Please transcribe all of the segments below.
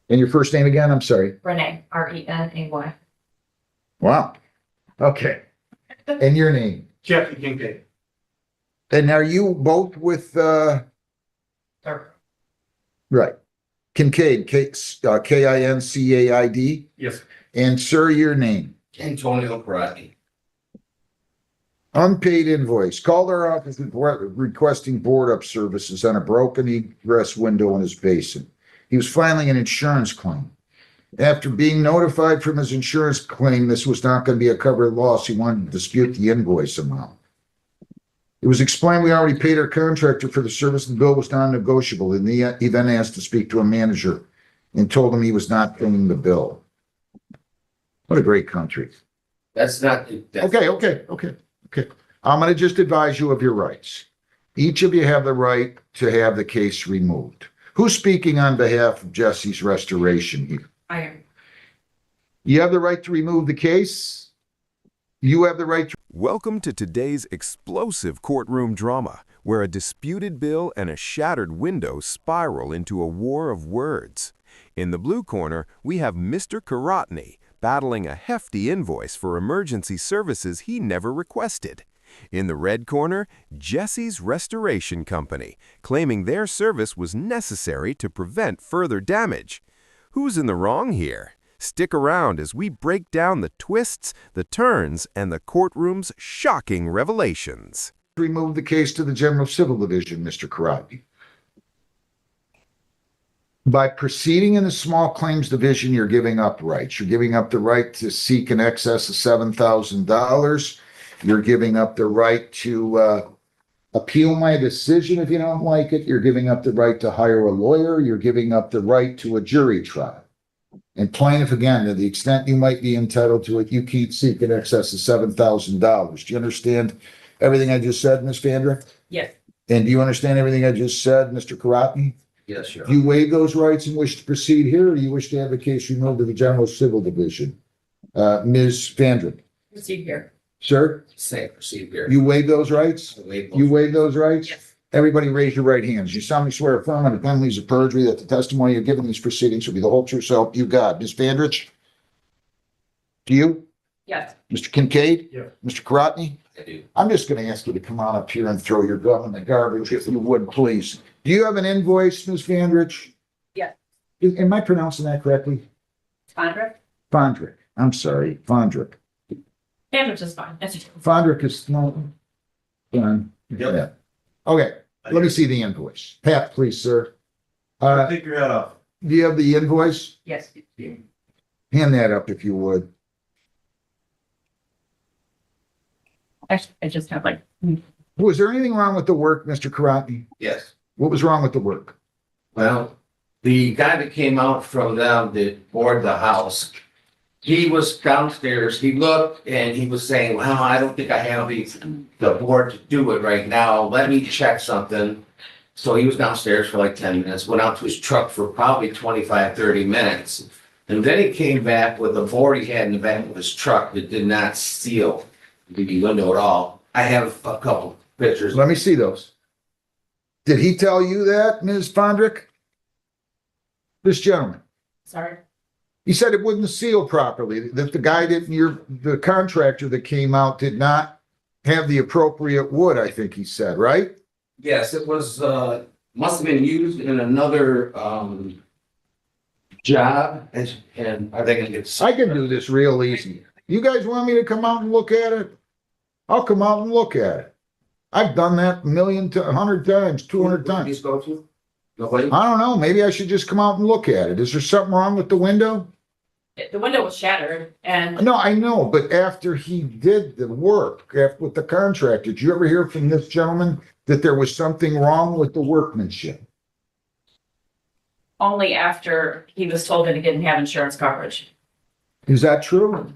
And your first name again? I'm sorry. Renee, R-E-N-A-Y. Wow. Okay. And your name? Jeffrey Kincaid. And are you both with, Sir. right, Kincaid, K-I-N-C-A-I-D? Yes. And sir, your name? Antonio Perotti. Unpaid invoice. Called our office requesting board up services on a broken egress window in his basement. He was filing an insurance claim. After being notified from his insurance claim this was not going to be a covered loss, he wanted to dispute the invoice amount. It was explained we already paid our contractor for the service. The bill was non-negotiable, and he then asked to speak to a manager and told him he was not paying the bill. What a great country. That's not. Okay. I'm going to just advise you of your rights. Each of you have the right to have the case removed. Who's speaking on behalf of Jesse's Restoration here? I am. You have the right to remove the case. You have the right to. Welcome to today's explosive courtroom drama, where a disputed bill and a shattered window spiral into a war of words. In the blue corner, we have Mr. Karatny battling a hefty invoice for emergency services he never requested. In the red corner, Jesse's Restoration Company, claiming their service was necessary to prevent further damage. Who's in the wrong here? Stick around as we break down the twists, the turns, and the courtroom's shocking revelations. Remove the case to the General Civil Division, Mr. Karatny. By proceeding in the Small Claims Division, you're giving up rights. You're giving up the right to seek in excess of $7,000. You're giving up the right to appeal my decision if you don't like it. You're giving up the right to hire a lawyer. You're giving up the right to a jury trial. And plaintiff, again, to the extent you might be entitled to it, you keep seeking in excess of $7,000. Do you understand everything I just said, Ms. Vandrick? Yes. And do you understand everything I just said, Mr. Karatny? Yes, sir. Do you waive those rights and wish to proceed here, or do you wish to have the case removed to the General Civil Division? Ms. Vandrick? Proceed here. Sir, Say proceed here. you waive those rights? You waive those rights? Yes. Everybody raise your right hands. You solemnly swear affirm under penalties of perjury that the testimony you're giving in these proceedings will be the whole truth, so help you God. Ms. Vandrich? Do you? Yes. Mr. Kincaid? Yeah. Mr. Karatny? I do. I'm just going to ask you to come on up here and throw your gun in the garbage, if you would, please. Do you have an invoice, Ms. Vandrich? Yes. Am I pronouncing that correctly? Fondrick? Fondrick. I'm sorry, Fondrick. Sandwich is fine. That's Fondrick is no. Fine. Yep. Yeah. Okay, let me see the invoice. Pat, please, sir. Take your head off. Do you have the invoice? Yes. Hand that up if you would. Actually, I just have like, Was there anything wrong with the work, Mr. Karatny? Yes. What was wrong with the work? Well, the guy that came out from them that boarded the house, he was downstairs. He looked and he was saying, well, I don't think I have the board to do it right now. Let me check something. So he was downstairs for like 10 minutes, went out to his truck for probably 25, 30 minutes. And then he came back with a board he had in the back of his truck that did not seal the window at all. I have a couple pictures. Let me see those. Did he tell you that, Ms. Fondrick? This gentleman. sorry. He said it wouldn't seal properly, that the guy didn't, the contractor that came out did not have the appropriate wood, I think he said, right? Yes, it was, must have been used in another, job and I think it's. I can do this real easy. You guys want me to come out and look at it? I'll come out and look at it. I've done that 100 times, 200 times. Please go to? Nobody? I don't know, maybe I should just come out and look at it. Is there something wrong with the window? The window was shattered and No, I know, but after he did the work, with the contractor, did you ever hear from this gentleman that there was something wrong with the workmanship? only after he was told that he didn't have insurance coverage. Is that true?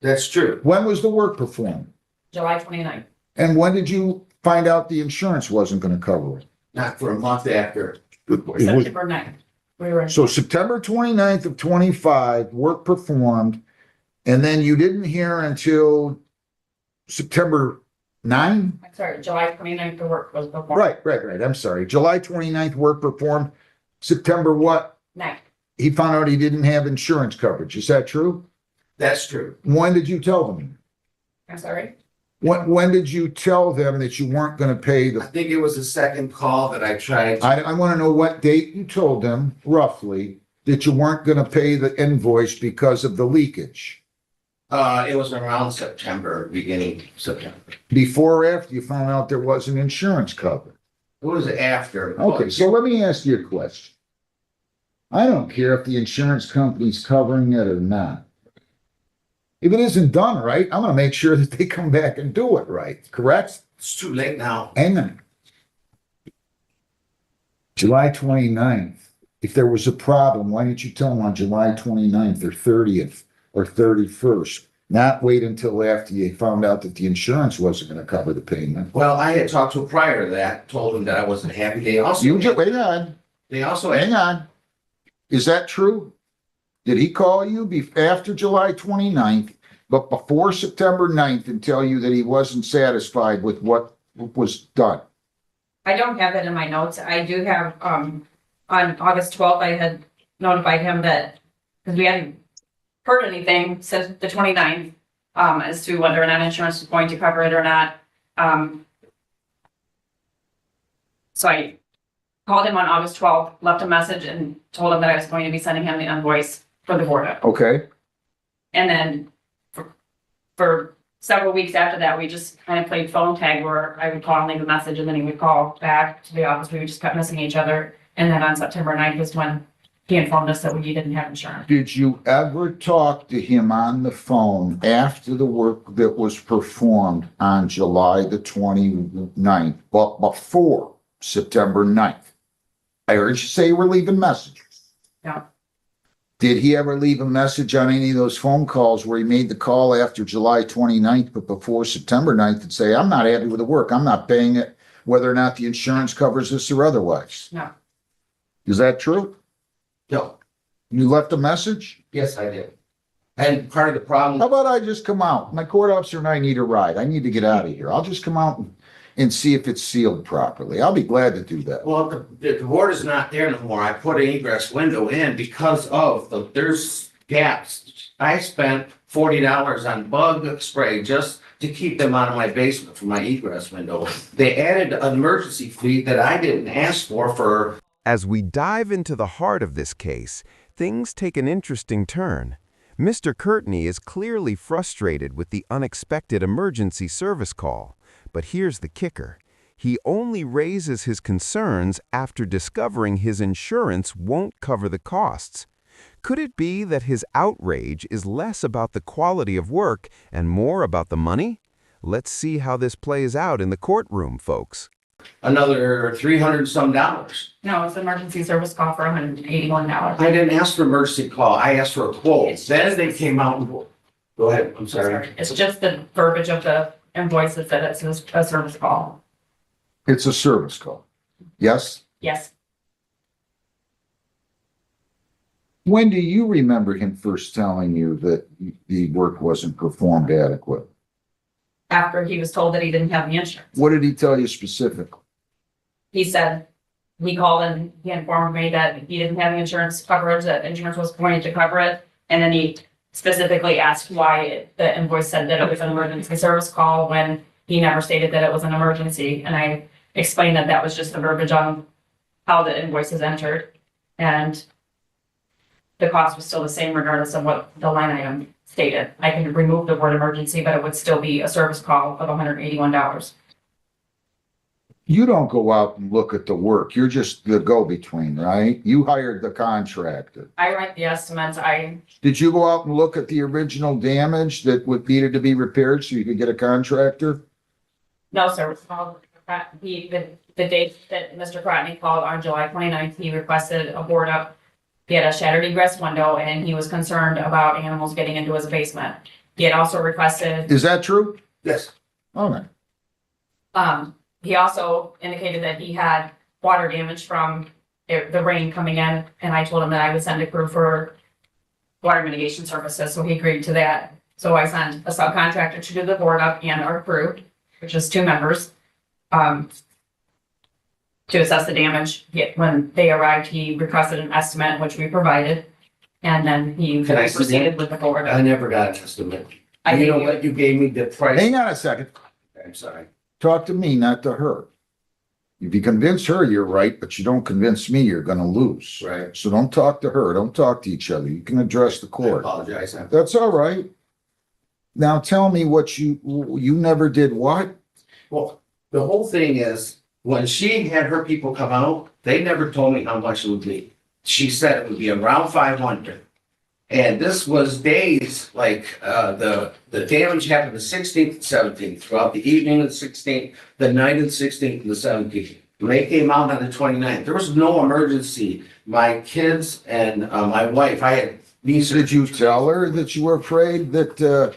That's true. When was the work performed? July 29th. And when did you find out the insurance wasn't gonna cover it? Not for a month after. It was- September 9th. We were in. So September 29th of 25, work performed, and then you didn't hear until September 9? I'm sorry, July 29th, the work was performed. Right. I'm sorry. July 29th, work performed. September what? 9th. he found out he didn't have insurance coverage. Is that true? That's true. When did you tell them? I'm sorry. When did you tell them that you weren't gonna pay I the, think it was the second call that I tried. I wanna know what date you told them roughly that you weren't gonna pay the invoice because of the leakage? It was around September, beginning September. Before or after you found out there wasn't insurance covered? It was after. Okay, so let me ask you a question. I don't care if the insurance company's covering it or not. If it isn't done right, I'm gonna make sure that they come back and do it right, correct? It's too late now. Hang on. July 29th. If there was a problem, why didn't you tell them on July 29th or 30th or 31st? Not wait until after you found out that the insurance wasn't gonna cover the payment. Well, I had talked to him prior to that, told him that I wasn't happy. Hang on, They also, hang on. Is that true? Did he call you after July 29th, but before September 9th and tell you that he wasn't satisfied with what was done? I don't have that in my notes. I do have, on August 12th, I had notified him that, because we hadn't heard anything since the 29th, as to whether or not insurance was going to cover it or not. So I called him on August 12th, left a message and told him that I was going to be sending him the invoice for the board up. Okay, And then for several weeks after that, we just kind of played phone tag where I would call and leave a message and then he would call back to the office. We would just kept missing each other. And then on September 9th was when he informed us that we didn't have insurance. did you ever talk to him on the phone after the work that was performed on July the 29th, but before September 9th? I heard you say you were leaving messages. Yeah. Did he ever leave a message on any of those phone calls where he made the call after July 29th, but before September 9th and say, I'm not happy with the work, I'm not paying it, whether or not the insurance covers this or otherwise? No. Is that true? no, You left a message? yes, I did. And part of the problem. How about I just come out? My court officer and I need a ride. I need to get out of here. I'll just come out and see if it's sealed properly. I'll be glad to do that. Well, the board is not there no more. I put an egress window in because of there's gaps. I spent $40 on bug spray just to keep them out of my basement for my egress window. They added an emergency fee that I didn't ask for. As we dive into the heart of this case, things take an interesting turn. Mr. Courtney is clearly frustrated with the unexpected emergency service call. But here's the kicker. He only raises his concerns after discovering his insurance won't cover the costs. Could it be that his outrage is less about the quality of work and more about the money? Let's see how this plays out in the courtroom, folks. Another $300 some. No, it's an emergency service call for $181. I didn't ask for emergency call. I asked for a quote. Then they came out and, go ahead, I'm sorry. It's just the verbiage of the invoices that it's a service call. It's a service call. Yes? Yes. When do you remember him first telling you that the work wasn't performed adequately? After he was told that he didn't have the insurance. What did he tell you specifically? He said, he called and he informed me that he didn't have the insurance coverage, that insurance was going to cover it. And then he specifically asked why the invoice said that it was an emergency service call when he never stated that it was an emergency. And I explained that that was just the verbiage on how the invoice is entered. And the cost was still the same regardless of what the line item stated. I can remove the word emergency, but it would still be a service call of $181. You don't go out and look at the work. You're just the go-between, right? You hired the contractor. I write the estimates. Did you go out and look at the original damage that would needed to be repaired so you could get a contractor? No service call. The date that Mr. Courtney called on July 29th, he requested a board up. He had a shattered egress window and he was concerned about animals getting into his basement. He had also requested, Is that true? Yes. All right. he also indicated that he had water damage from the rain coming in. And I told him that I would send a crew for water mitigation services. So he agreed to that. So I sent a subcontractor to do the board up and our crew, which is 2 members. to assess the damage. When they arrived, he requested an estimate, which we provided. And then he Can I see proceeded that? with the forward. I never got an estimate. I You know gave what, you gave me the price. Hang on a second. I'm sorry. Talk to me, not to her. If you convince her, you're right, but you don't convince me, you're gonna lose. Right. So don't talk to her. Don't talk to each other. You can address the I court. apologize. That's all right. Now tell me what you never did what? Well, the whole thing is, when she had her people come out, they never told me how much it would be. She said it would be around 500. And this was days, like, the damage happened the 16th, 17th, throughout the evening of the 16th, the night of the 16th and the 17th. When they came out on the 29th, there was no emergency. My kids and my wife, I had nieces. Did you tell her that you were afraid that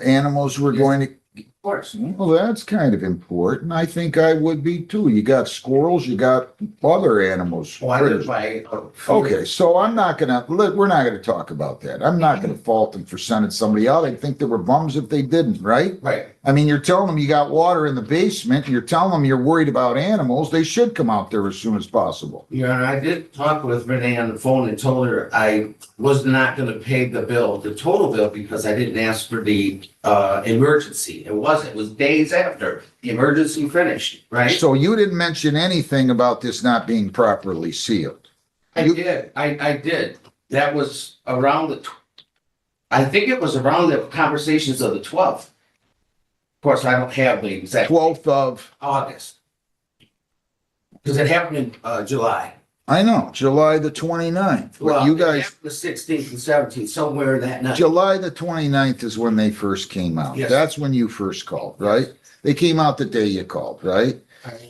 animals were Yes. going to? Of course. Well, that's kind of important. I think I would be too. You got squirrels, you got other animals. Well, I live by. Okay, so I'm not gonna, we're not gonna talk about that. I'm not gonna fault them for sending somebody out. I'd think they were bums if they didn't, right? Right. I mean, you're telling them you got water in the basement, you're telling them you're worried about animals, they should come out there as soon as possible. Your Honor, I did talk with Renee on the phone and told her I was not gonna pay the bill, the total bill, because I didn't ask for the emergency. It was days after the emergency finished, right? So you didn't mention anything about this not being properly sealed. I did, I did. That was around I think it was around the conversations of the 12th. Of course, I don't have the exact 12th of, August. Because it happened in July. I know, July the 29th. What Well, you it guys, happened the 16th and 17th, somewhere that night. July the 29th is when they first came out. Yes. That's when you first called, right? They came out the day you called, right?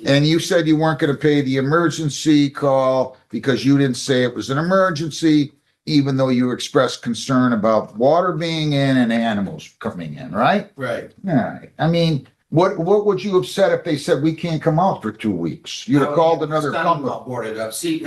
And you said you weren't gonna pay the emergency call because you didn't say it was an emergency, even though you expressed concern about water being in and animals coming in, right? Right. Yeah, I mean, what would you have said if they said we can't come out for 2 weeks? You'd have called another company. Boarded up. See,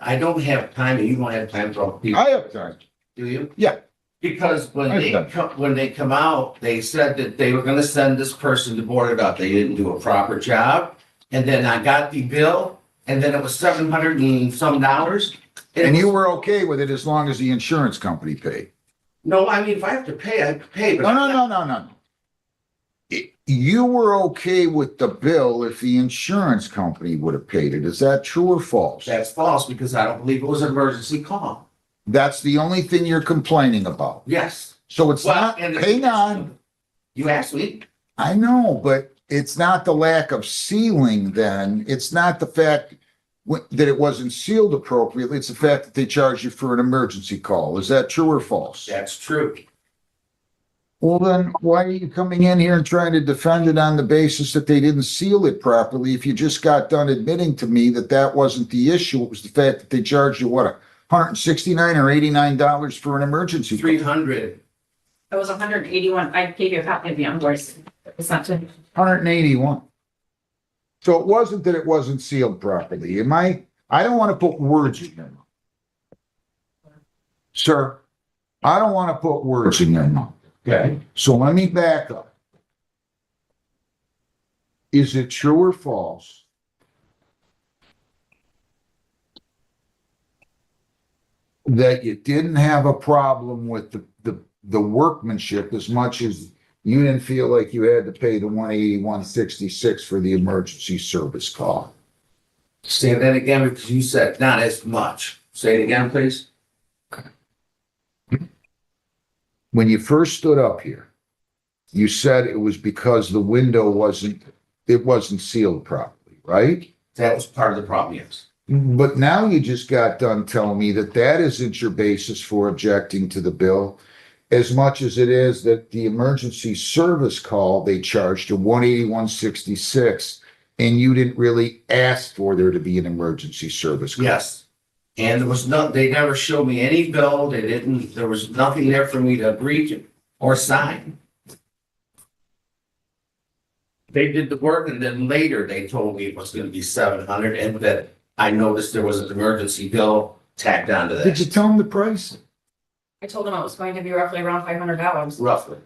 I don't have time and you don't have time for people, I have time. do you? Yeah. Because when I've they done. when they come out, they said that they were gonna send this person to board it up. They didn't do a proper job. And then I got the bill and then it was $700 and some dollars. And you were okay with it as long as the insurance company paid? No, I mean, if I have to pay, I have to pay. But No. You were okay with the bill if the insurance company would have paid it. Is that true or false? That's false because I don't believe it was an emergency call. That's the only thing you're complaining about. Yes. So it's Well, not, and hang on, You asked me. I know, but it's not the lack of sealing then. It's not the fact that it wasn't sealed appropriately. It's the fact that they charged you for an emergency call. Is that true or false? That's true. Well, then why are you coming in here and trying to defend it on the basis that they didn't seal it properly? If you just got done admitting to me that that wasn't the issue, it was the fact that they charged you, what, $169 or $89 for an emergency? 300. It was 181. I gave you a copy of the invoice. It's not to. 181. So it wasn't that it wasn't sealed properly. I don't want to put words in your mouth. Sir, I don't want to put words in your mouth. Okay. So let me back up. Is it true or false that you didn't have a problem with the workmanship as much as you didn't feel like you had to pay the 181.66 for the emergency service call? Say that again because you said not as much. Say it again, please. When you first stood up here, you said it was because the window wasn't sealed properly, right? That was part of the problem, yes. But now you just got done telling me that that isn't your basis for objecting to the bill, as much as it is that the emergency service call, they charged you 181.66, and you didn't really ask for there to be an emergency service call. Yes. And there was they never showed me any bill. There was nothing there for me to agree to or sign. They did the work and then later they told me it was gonna be 700 and that I noticed there was an emergency bill tacked onto Did you that, tell them the price? I told him it was going to be roughly around $500. roughly.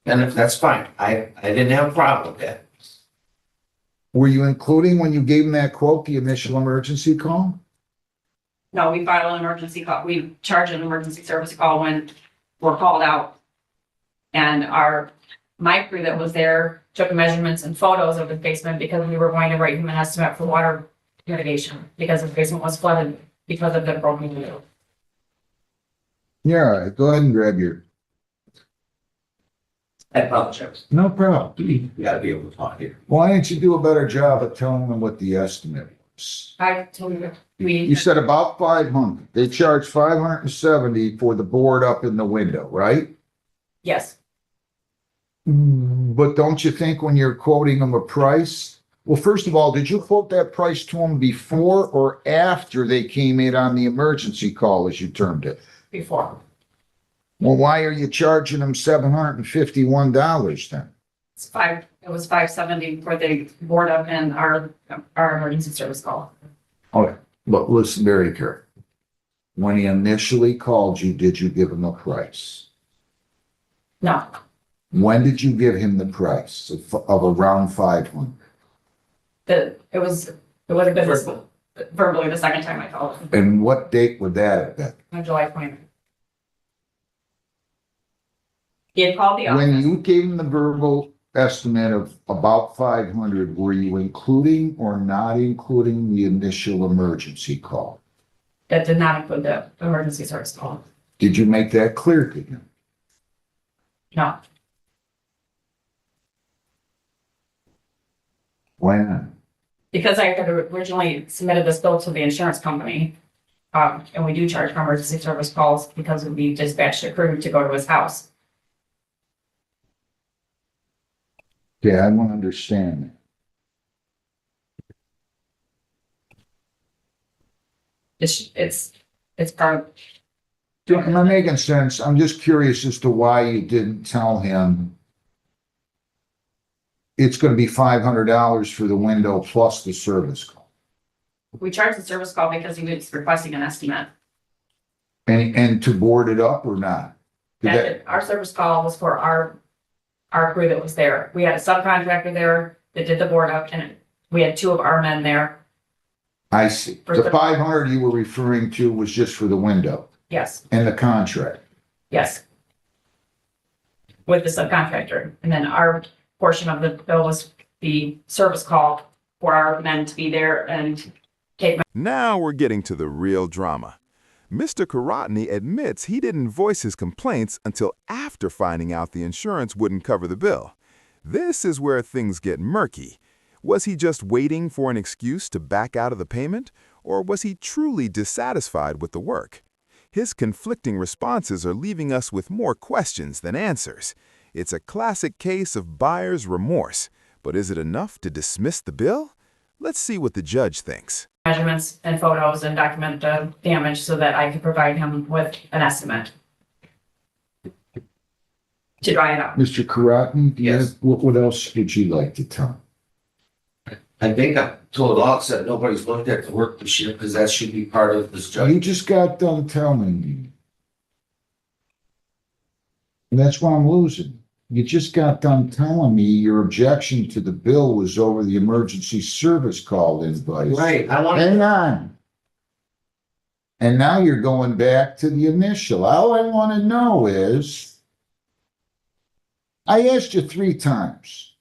And if that's fine. I didn't have a problem with that. Were you including when you gave him that quote, the initial emergency call? No, we file an emergency call. We charge an emergency service call when we're called out. And my crew that was there took measurements and photos of the basement because we were going to write him an estimate for water mitigation because the basement was flooded because of the broken window. Yeah, all right, go ahead and grab your, I apologize. no problem. You gotta be able to talk here. Why didn't you do a better job of telling them what the estimate was? I told you, You said about 500. They charged 570 for the board up in the window, right? yes, But don't you think when you're quoting them a price? Well, first of all, did you quote that price to them before or after they came in on the emergency call, as you termed it? before. Well, why are you charging them $751 then? It was 570 for the board up and our emergency service call. Okay, but listen very carefully. When he initially called you, did you give him a price? No, When did you give him the price of around 500? it was a bit verbally the second time I called, And what date would that have been? on July 20th. He had called the When office. you gave him the verbal estimate of about 500, were you including or not including the initial emergency call? That did not include the emergency service call. Did you make that clear to him? No, Why not? because I had originally submitted this bill to the insurance company. And we do charge for emergency service calls because we dispatched a crew to go to his house. Yeah, I want to understand. It's part of, Am I making sense? I'm just curious as to why you didn't tell him it's going to be $500 for the window plus the service call. we charged the service call because he was requesting an estimate. And to board it up or not? Did that- And our service call was for our crew that was there. We had a subcontractor there that did the board up and we had two of our men there. I see. The 500 you were referring to was just for the window Yes, and the contract. yes. With the subcontractor. And then our portion of the bill was the service call for our men to be there and take. Now we're getting to the real drama. Mr. Karotny admits he didn't voice his complaints until after finding out the insurance wouldn't cover the bill. This is where things get murky. Was he just waiting for an excuse to back out of the payment, or was he truly dissatisfied with the work? His conflicting responses are leaving us with more questions than answers. It's a classic case of buyer's remorse, but is it enough to dismiss the bill? Let's see what the judge thinks. Measurements and photos and document the damage so that I could provide him with an estimate to dry it up. Mr. Karotny, Yes. What else would you like to tell? I think I told Alex that nobody's looked at the workmanship because that should be part of this You judge. just got done telling me. And that's why I'm losing. You just got done telling me your objection to the bill was over the emergency service call invoice. Right, I want Hang to, on. And now you're going back to the initial. All I want to know is, I asked you 3 times.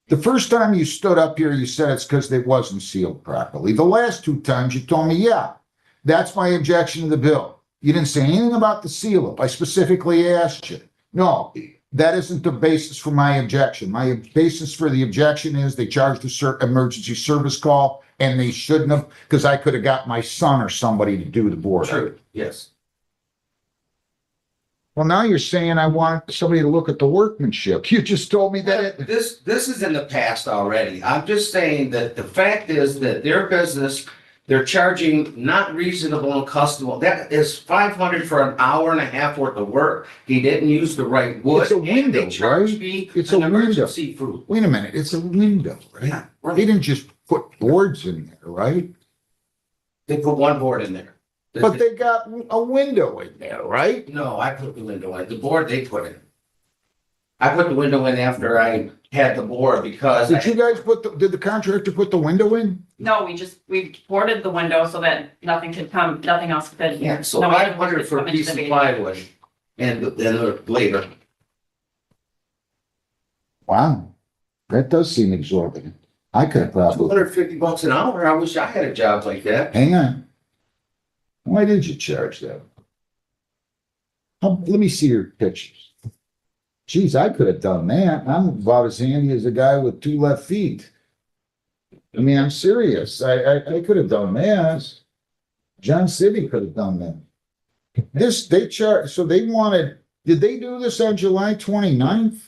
The first time you stood up here, you said it's because it wasn't sealed properly. The last 2 times you told me, yeah, that's my objection to the bill. You didn't say anything about the seal up. I specifically asked you. No, that isn't the basis for my objection. My basis for the objection is they charged a emergency service call and they shouldn't have, because I could have got my son or somebody to do the board. true, yes. Well, now you're saying I want somebody to look at the workmanship. You just told me that it. This is in the past already. I'm just saying that the fact is that their business, they're charging not reasonable and customable. That is 500 for an hour and a half worth of work. He didn't use the right wood. It's a and window, they charged right? me It's a an window. emergency food. Wait a minute, it's a window, right? Yeah, They right. didn't just put boards in there, right? They put one board in there. But they got a window in there, right? No, I put the window in. The board they put in. I put the window in after I had the board because. Did you guys did the contractor put the window in? No, we boarded the window so that nothing else could. Yeah, so no I invoice wondered could for come a into piece the of meeting. plywood and then later. Wow, that does seem exorbitant. I could have probably, $250 an hour. I wish I had a job like that. hang on. Why did you charge that? Let me see your pictures. Geez, I could have done that. I'm about as handy as a guy with 2 left feet. I mean, I'm serious. I could have done that. John City could have done that. They charged, so they wanted, did they do this on July 29th?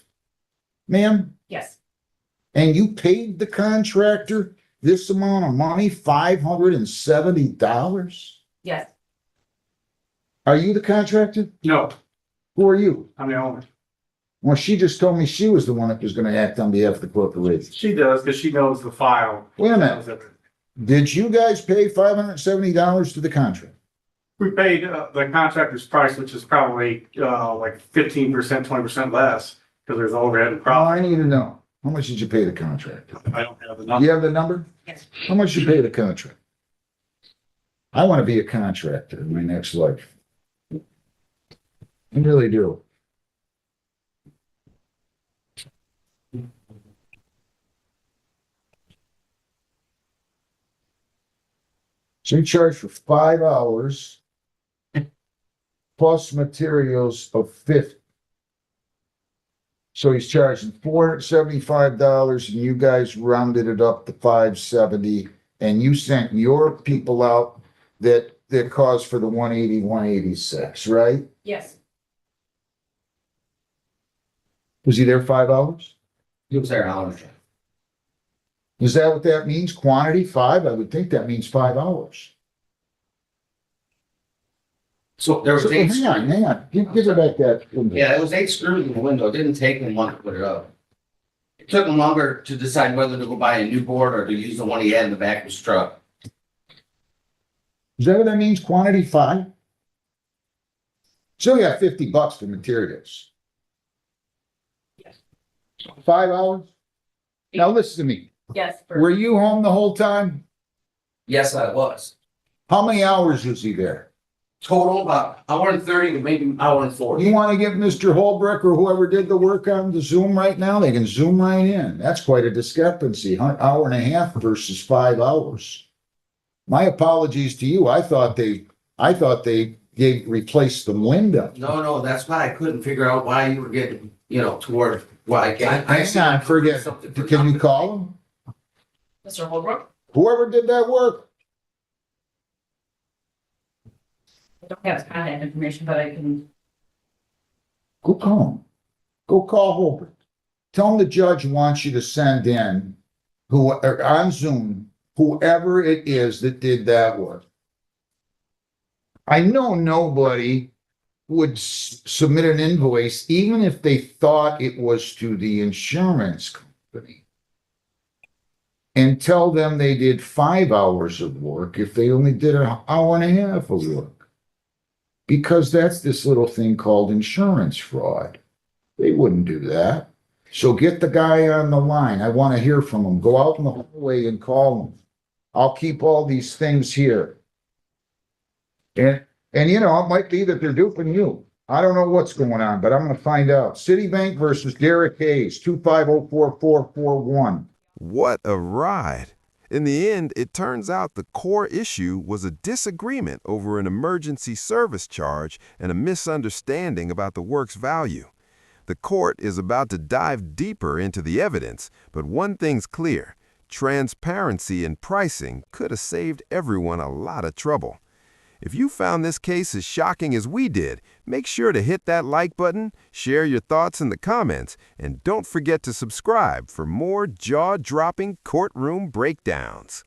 Ma'am? Yes, And you paid the contractor this amount of money, $570? yes. Are you the contractor? No, Who are you? I'm the owner. Well, she just told me she was the one that was gonna act on behalf of the corporation. She does, because she knows the file. Wait a minute, Knows everything. did you guys pay $570 to the contract? We paid the contractor's price, which is probably like 15%, 20% less, because there's overhead and Oh, profit. I need to know. How much did you pay the contractor? I don't have the You number. have the number? Yes. How much you pay the contract? I wanna be a contractor in my next life. I really do. So you charge for 5 hours plus materials of 50. So he's charging $475 and you guys rounded it up to 570 and you sent your people out that caused for the 180, 186, right? Yes, Was he there 5 hours? He was there, Alan. Is that what that means? Quantity 5? I would think that means 5 hours. So there was So, 8 hang on. Give it back that. Yeah, there was 8 screws in the window. It didn't take him long to put it up. It took him longer to decide whether to go buy a new board or to use the one he had in the back of his truck. Is that what that means? Quantity 5? So you got $50 for materials. Yes. 5 hours? Now listen to me. yes. Were you home the whole time? Yes, I was. How many hours was he there? Total about hour and 30, maybe hour and 40. You want to give Mr. Holbrook or whoever did the work on the Zoom right now? They can zoom right in. That's quite a discrepancy. Hour and a half versus 5 hours. My apologies to you. I thought they replaced the window. No, that's why I couldn't figure out why you were getting, toward why I can't. Hang on, forget. Can you call him? Mr. Holbrook, Whoever did that work? I don't have his contact information, but I can. Go call him. Go call Holbrook. Tell him the judge wants you to send in on Zoom, whoever it is that did that work. I know nobody would submit an invoice, even if they thought it was to the insurance company, and tell them they did 5 hours of work if they only did an hour and a half of work. Because that's this little thing called insurance fraud. They wouldn't do that. So get the guy on the line. I want to hear from him. Go out in the hallway and call him. I'll keep all these things here. And it might be that they're duping you. I don't know what's going on, but I'm going to find out. Citibank versus Derek Hayes, 2504441. What a ride! In the end, it turns out the core issue was a disagreement over an emergency service charge and a misunderstanding about the work's value. The court is about to dive deeper into the evidence, but one thing's clear: transparency in pricing could have saved everyone a lot of trouble. If you found this case as shocking as we did, make sure to hit that like button, share your thoughts in the comments, and don't forget to subscribe for more jaw-dropping courtroom breakdowns.